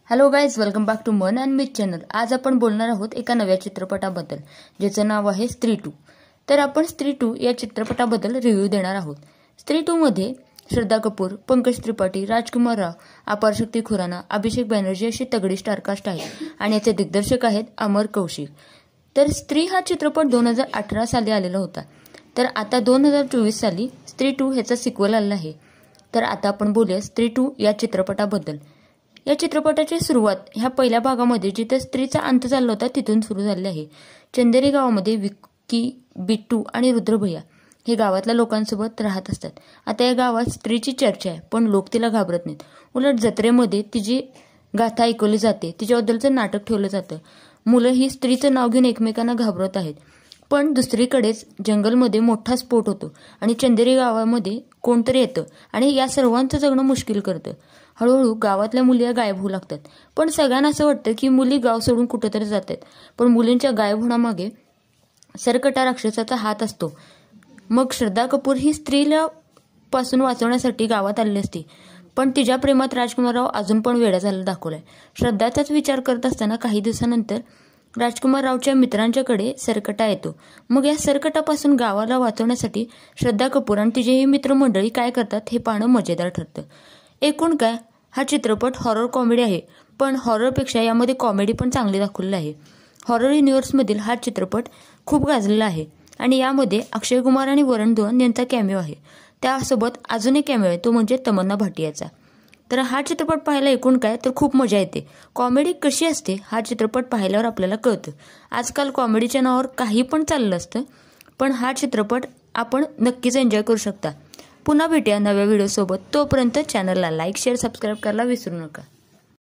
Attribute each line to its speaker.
Speaker 1: Hello guys, welcome back to man and myth channel. आज आपण बोलणार आहोत एका नव्या चित्रपटाबद्दल ज्याचं नाव आहे स्त्री 2। तर आपण स्त्री 2 या चित्रपटाबद्दल रिव्ह्यू देणार आहोत। स्त्री 2 मध्ये श्रद्धा कपूर, पंकज त्रिपाठी, राजकुमार राव, अपार शक्ती खुराना, अभिषेक बॅनर्जी अशी तगडी स्टारकास्ट आहे आणि याचे दिग्दर्शक आहेत अमर कौशिक। तर स्त्री हा चित्रपट 2018 साली आलेला होता। तर आता 2024 साली स्त्री 2 ह्याचा सिक्वल आलेला आहे। तर आता आपण बोलूया स्त्री 2 या चित्रपटाबद्दल। या चित्रपटाची सुरुवात ह्या पहिल्या भागामध्ये जिथे स्त्रीचा अंत झाला होता तिथून सुरू झाली आहे। चंदेरी गावामध्ये विक्की, बिट्टू आणि रुद्रभैया हे गावातल्या लोकांसोबत राहत असतात। आता या गावात स्त्रीची चर्चा आहे, पण लोक तिला घाबरत नाहीत। उलट जत्रेमध्ये तिची गाथा ऐकवली जाते, तिच्याबद्दलचं नाटक ठेवलं जातं। मुलं ही स्त्रीचं नाव घेऊन एकमेकांना घाबरत आहेत। पण दुसरीकडेच जंगलमध्ये मोठा स्फोट होतो आणि चंदेरी गावामध्ये कोणतरी येतं आणि या सर्वांचं जगणं मुश्किल करतं। हळूहळू गावातल्या मुली गायब होऊ लागतात, पण सगळ्यांना असं वाटतं की मुली गाव सोडून कुठेतरी जातात। पण मुलींच्या गायब होण्यामागे सरकटा राक्षसाचा हात असतो। मग श्रद्धा कपूर ही स्त्रीला पासून वाचवण्यासाठी गावात आलेली असते, पण तिच्या प्रेमात राजकुमार राव अजून पण वेडा झालेला दाखवलाय। श्रद्धाचाच विचार करत असताना काही दिवसानंतर राजकुमार रावच्या मित्रांच्याकडे सरकटा येतो। मग या सरकटापासून गावाला वाचवण्यासाठी श्रद्धा कपूर आणि तिचे ही मित्रमंडळी काय करतात हे पाहणं मजेदार ठरतं। एकूण काय, हा चित्रपट हॉरर कॉमेडी आहे, पण हॉररपेक्षा यामध्ये कॉमेडी पण चांगली दाखवलेली आहे। हॉरर युनिव्हर्समधील हा चित्रपट खूप गाजलेला आहे आणि यामध्ये अक्षय कुमार आणि वरुण धवन यांचा कॅमेओ आहे। त्यासोबत अजून एक कॅमेओ आहे, तो म्हणजे तमन्ना भाटियाचा। तर हा चित्रपट पाहायला एकूण काय तर खूप मजा येते। कॉमेडी कशी असते हा चित्रपट पाहिल्यावर आपल्याला कळतं। आजकाल कॉमेडीच्या नावावर काही पण चाललं असतं, पण हा चित्रपट आपण नक्कीच एन्जॉय करू शकता। पुन्हा भेटूया नव्या व्हिडिओ सोबत। तोपर्यंत चॅनलला लाईक, शेअर, सबस्क्राईब करायला विसरू नका।